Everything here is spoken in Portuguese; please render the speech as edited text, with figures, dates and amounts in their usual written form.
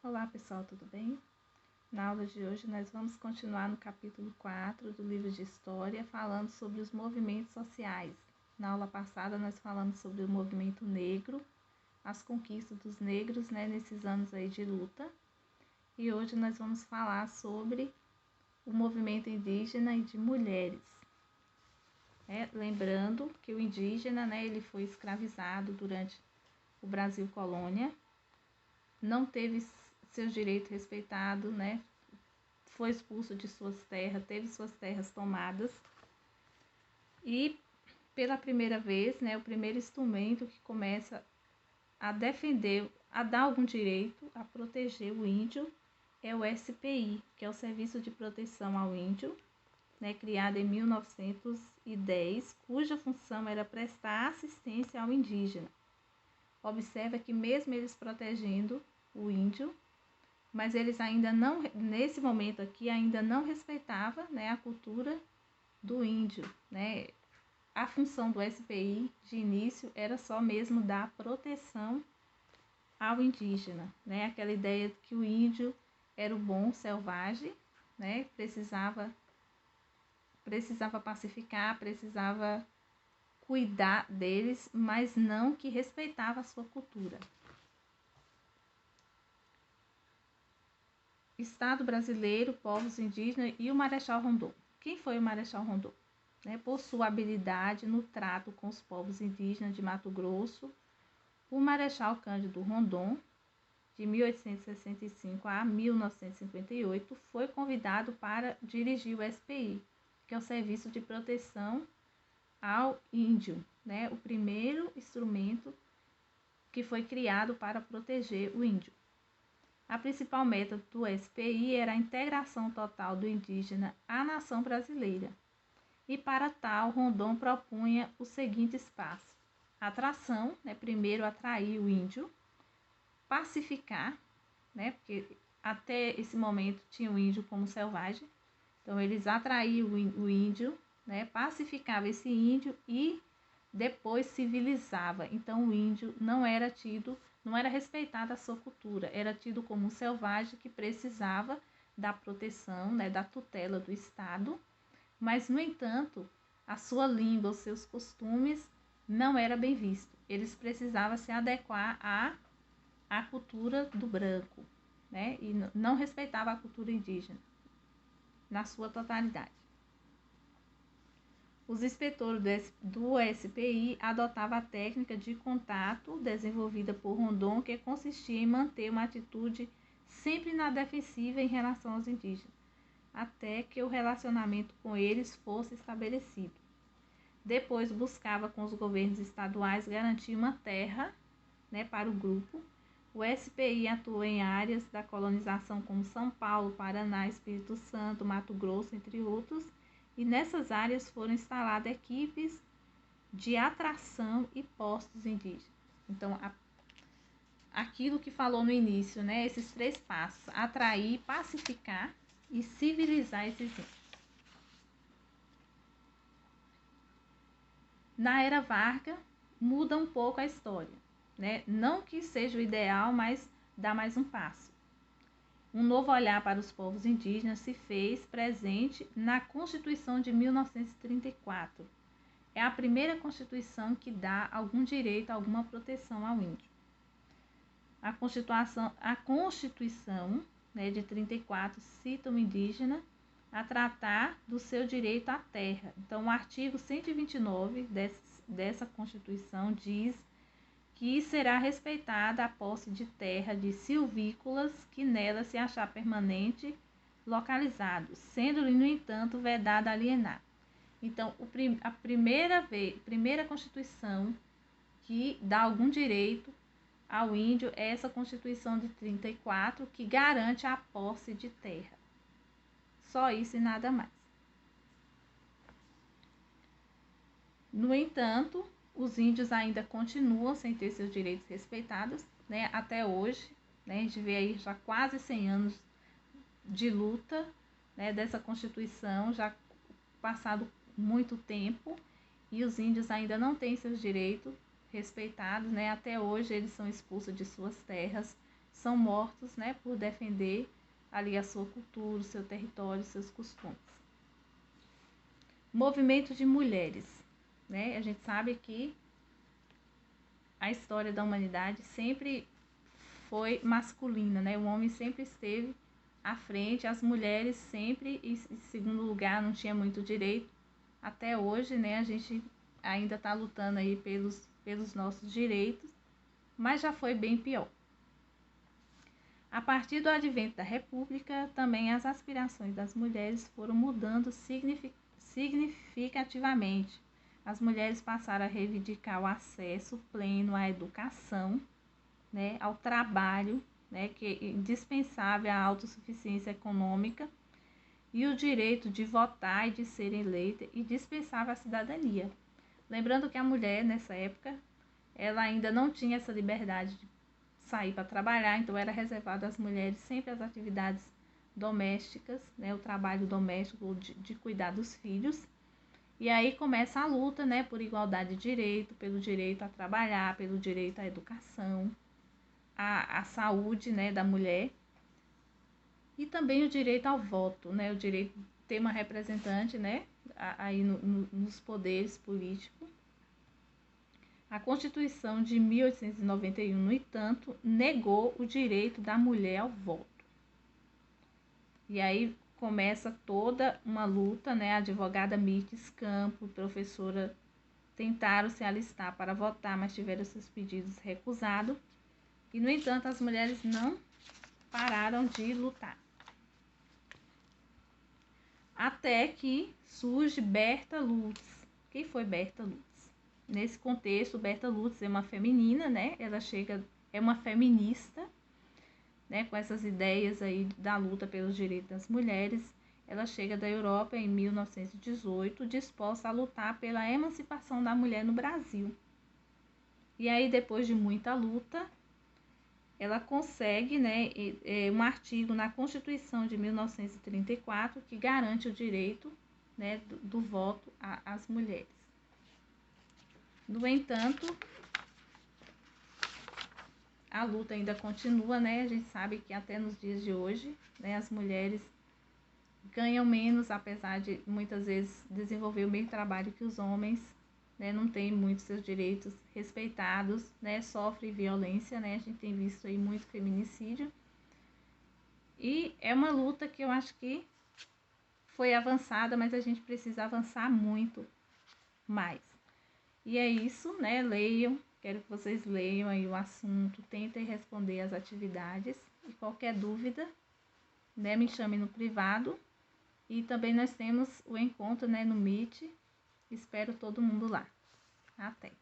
Olá pessoal, tudo bem? Na aula de hoje nós vamos continuar no capítulo 4 do livro de História, falando sobre os movimentos sociais. Na aula passada nós falamos sobre o movimento negro, as conquistas dos negros, nesses anos aí de luta. E hoje nós vamos falar sobre o movimento indígena e de mulheres. Lembrando que o indígena, ele foi escravizado durante o Brasil colônia, não teve seus direitos respeitados, foi expulso de suas terras, teve suas terras tomadas. E pela primeira vez, o primeiro instrumento que começa a defender, a dar algum direito, a proteger o índio, é o SPI, que é o Serviço de Proteção ao Índio, criado em 1910, cuja função era prestar assistência ao indígena. Observa que mesmo eles protegendo o índio, mas eles ainda não, nesse momento aqui, ainda não respeitavam a cultura do índio. A função do SPI de início era só mesmo dar proteção ao indígena, aquela ideia de que o índio era o bom selvagem, precisava pacificar, precisava cuidar deles, mas não que respeitava a sua cultura. Estado brasileiro, povos indígenas e o Marechal Rondon. Quem foi o Marechal Rondon? Por sua habilidade no trato com os povos indígenas de Mato Grosso, o Marechal Cândido Rondon, de 1865 a 1958, foi convidado para dirigir o SPI, que é o Serviço de Proteção ao Índio, o primeiro instrumento que foi criado para proteger o índio. A principal meta do SPI era a integração total do indígena à nação brasileira. E para tal, Rondon propunha o seguinte espaço: atração, primeiro atrair o índio, pacificar, porque até esse momento tinha o índio como selvagem, então eles atraíam o índio, pacificava esse índio e depois civilizava. Então o índio não era respeitada a sua cultura, era tido como um selvagem que precisava da proteção, da tutela do Estado, mas no entanto a sua língua, os seus costumes não era bem visto. Eles precisavam se adequar à cultura do branco, e não respeitava a cultura indígena na sua totalidade. Os inspetores do SPI adotavam a técnica de contato desenvolvida por Rondon, que consistia em manter uma atitude sempre na defensiva em relação aos indígenas, até que o relacionamento com eles fosse estabelecido. Depois buscava com os governos estaduais garantir uma terra, para o grupo. O SPI atuou em áreas da colonização como São Paulo, Paraná, Espírito Santo, Mato Grosso, entre outros, e nessas áreas foram instaladas equipes de atração e postos indígenas. Então, aquilo que falou no início, esses 3 passos: atrair, pacificar e civilizar esses índios. Na era Vargas, muda um pouco a história, Não que seja o ideal, mas dá mais um passo. Um novo olhar para os povos indígenas se fez presente na Constituição de 1934. É a primeira Constituição que dá algum direito, alguma proteção ao índio. A Constituição de 34 cita o indígena a tratar do seu direito à terra. Então, o artigo 129 dessa Constituição diz que será respeitada a posse de terra de silvícolas que nela se achar permanente localizado, sendo-lhe, no entanto, vedado alienar. Então, a primeira Constituição que dá algum direito ao índio é essa Constituição de 34, que garante a posse de terra. Só isso e nada mais. No entanto, os índios ainda continuam sem ter seus direitos respeitados, até hoje. A gente vê aí já quase 100 anos de luta, dessa Constituição, já passado muito tempo, e os índios ainda não têm seus direitos respeitados, Até hoje eles são expulsos de suas terras, são mortos, né, por defender ali a sua cultura, o seu território, seus costumes. Movimento de mulheres, né? A gente sabe que a história da humanidade sempre foi masculina, né? O homem sempre esteve à frente, as mulheres sempre em segundo lugar, não tinha muito direito. Até hoje, né, a gente ainda está lutando aí pelos nossos direitos, mas já foi bem pior. A partir do advento da República, também as aspirações das mulheres foram mudando significativamente. As mulheres passaram a reivindicar o acesso pleno à educação, né, ao trabalho, né, que é indispensável à autossuficiência econômica, e o direito de votar e de ser eleita, e dispensável à cidadania. Lembrando que a mulher, nessa época, ela ainda não tinha essa liberdade de sair para trabalhar, então era reservado às mulheres sempre as atividades domésticas, né, o trabalho doméstico de cuidar dos filhos. E aí começa a luta, né, por igualdade de direito, pelo direito a trabalhar, pelo direito à educação, à saúde, né, da mulher, e também o direito ao voto, né, o direito de ter uma representante, né, aí nos poderes políticos. A Constituição de 1891, no entanto, negou o direito da mulher ao voto. E aí começa toda uma luta, né? A advogada Mirtes Campos, professora, tentaram se alistar para votar, mas tiveram seus pedidos recusados. E, no entanto, as mulheres não pararam de lutar. Até que surge Berta Lutz. Quem foi Berta Lutz? Nesse contexto, Berta Lutz é uma feminina, né? Ela é uma feminista, né? Com essas ideias aí da luta pelos direitos das mulheres. Ela chega da Europa em 1918, disposta a lutar pela emancipação da mulher no Brasil. E aí, depois de muita luta, ela consegue, né, um artigo na Constituição de 1934 que garante o direito, né, do voto às mulheres. No entanto, a luta ainda continua, né? A gente sabe que até nos dias de hoje, né, as mulheres ganham menos, apesar de muitas vezes desenvolver o mesmo trabalho que os homens, né? Não tem muitos seus direitos respeitados, né? Sofre violência, né? A gente tem visto aí muito feminicídio. E é uma luta que eu acho que foi avançada, mas a gente precisa avançar muito mais. E é isso, né? Leiam, quero que vocês leiam aí o assunto, tentem responder as atividades. E qualquer dúvida, né, me chame no privado. E também nós temos o encontro, né, no Meet. Espero todo mundo lá. Até!